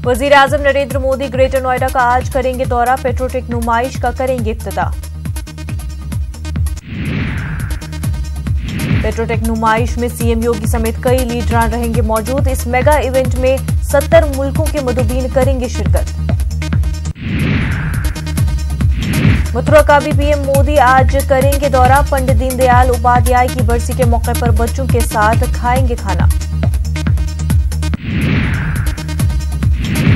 वजीर आजम नरेंद्र मोदी ग्रेटर नोएडा का आज करेंगे दौरा, पेट्रोटेक नुमाइश का करेंगे इफ्तिताह। पेट्रोटेक नुमाइश में सीएम योगी समेत कई लीडरान रहेंगे मौजूद। इस मेगा इवेंट में 70 मुल्कों के मुदब्बीन करेंगे शिरकत। मथुरा का भी पीएम मोदी आज करेंगे दौरा, पंडित दीनदयाल उपाध्याय की बरसी के मौके पर बच्चों के साथ खाएंगे खाना।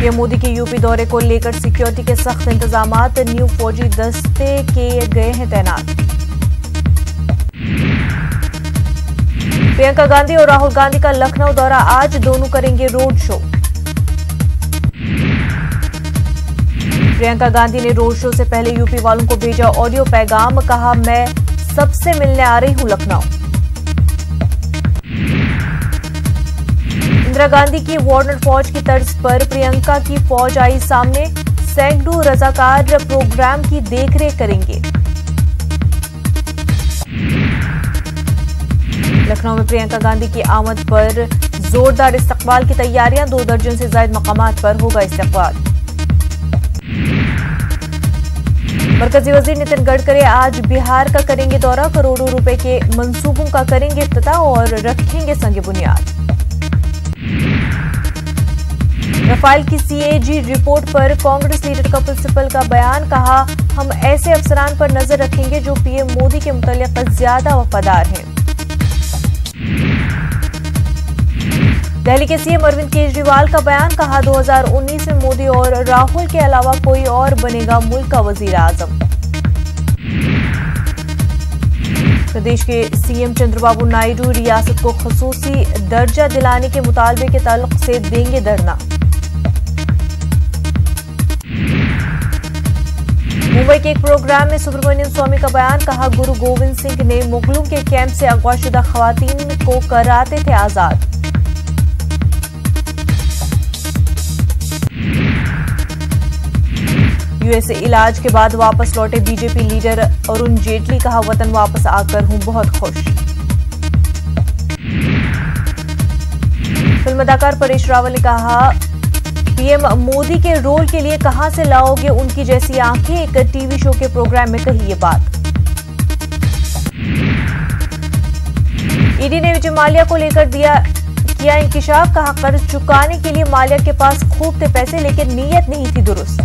पीएम मोदी के यूपी दौरे को लेकर सिक्योरिटी के सख्त इंतजामात, न्यू फौजी दस्ते किए गए हैं तैनात। प्रियंका गांधी और राहुल गांधी का लखनऊ दौरा आज, दोनों करेंगे रोड शो। प्रियंका गांधी ने रोड शो से पहले यूपी वालों को भेजा ऑडियो पैगाम, कहा मैं सबसे मिलने आ रही हूं लखनऊ। इंदिरा गांधी की वार्नर फौज की तर्ज पर प्रियंका की फौज आई सामने, सैकड़ों रजाकार प्रोग्राम की देखरेख करेंगे। लखनऊ में प्रियंका गांधी की आमद पर जोरदार इस्तकबाल की तैयारियां, 2 दर्जन से ज्यादा मकामात पर होगा इस्तकबाल। मरकजी वजीर नितिन गडकरी आज बिहार का करेंगे दौरा, करोड़ों रुपए के मंसूबों का करेंगे इफ्तिताह और रखेंगे संग बुनियाद। रफाल की सीएजी रिपोर्ट पर कांग्रेस लीडर कपिल सिब्बल का बयान, कहा हम ऐसे अफसरान पर नजर रखेंगे जो पीएम मोदी के मुतल्लिक ज्यादा वफादार हैं। दिल्ली के सीएम अरविंद केजरीवाल का बयान, कहा 2019 में मोदी और राहुल के अलावा कोई और बनेगा मुल्क का वजीर आजम। प्रदेश के सीएम चंद्रबाबू नायडू रियासत को खसूसी दर्जा दिलाने के मुतालबे के ताल्लुक से देंगे धरना। मुंबई के एक प्रोग्राम में सुब्रमण्यम स्वामी का बयान, कहा गुरु गोविंद सिंह ने मुगलों के कैंप से अगवाशुदा खवातीन को कराते थे आजाद। यूएसए इलाज के बाद वापस लौटे बीजेपी लीडर अरुण जेटली, कहा वतन वापस आकर हूं बहुत खुश। फिल्म अदाकार परेश रावल ने कहा पीएम मोदी के रोल के लिए कहां से लाओगे उनकी जैसी आंखें, एक टीवी शो के प्रोग्राम में कही ये बात। ईडी ने विजय माल्या को लेकर किया इंकिशाफ, कहा कर्ज चुकाने के लिए माल्या के पास खूब थे पैसे लेकिन नीयत नहीं थी दुरुस्त।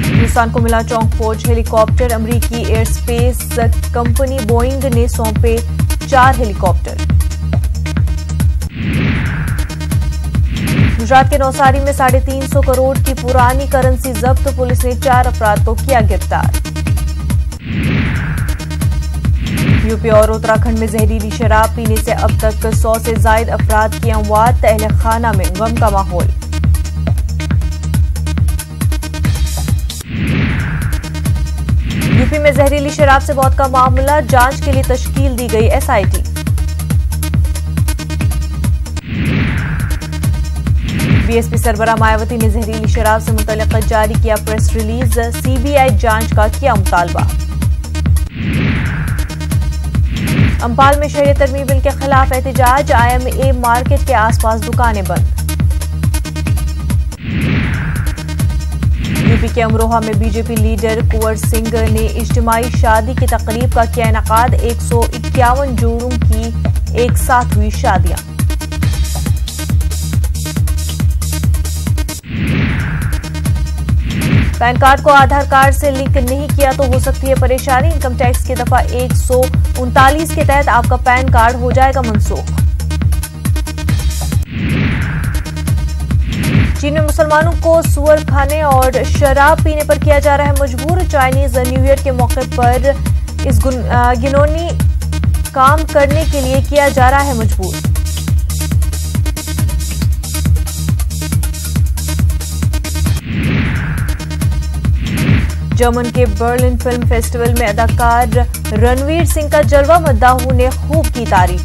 हिंदुस्तान को मिला चौंक फौज हेलीकॉप्टर, अमेरिकी एयरस्पेस कंपनी बोइंग ने सौंपे 4 हेलीकॉप्टर। गुजरात के नौसारी में 350 करोड़ की पुरानी करेंसी जब्त, पुलिस ने 4 अफराद को किया गिरफ्तार। यूपी और उत्तराखंड में जहरीली शराब पीने से अब तक 100 से ज्यादा अफराद की अमवात, अहले खाना में गम का माहौल। यूपी में जहरीली शराब से मौत का मामला, जांच के लिए तश्कील दी गई एसआईटी। बीएसपी सरबराह मायावती ने जहरीली शराब से मुतल्लिक जारी किया प्रेस रिलीज, सीबीआई जांच का किया मुतालबा। अंपाल में शहरियत तरमीम बिल के खिलाफ एहतजाज, आईएमए मार्केट के आसपास दुकानें बंद। यूपी के अमरोहा में बीजेपी लीडर कुंवर सिंह ने इज्तिमाई शादी की तकरीब का किया इनेकाद, 151 जोड़ों की एक साथ हुई शादियां। पैन कार्ड को आधार कार्ड से लिंक नहीं किया तो हो सकती है परेशानी, इनकम टैक्स की दफा 139 के तहत आपका पैन कार्ड हो जाएगा मनसूख। चीन में मुसलमानों को सुअर खाने और शराब पीने पर किया जा रहा है मजबूर, चाइनीज न्यू ईयर के मौके पर इस घिनौनी काम करने के लिए किया जा रहा है मजबूर। जर्मन के बर्लिन फिल्म फेस्टिवल में अदाकार रणवीर सिंह का जलवा, मद्दाहों ने खूब की तारीफ।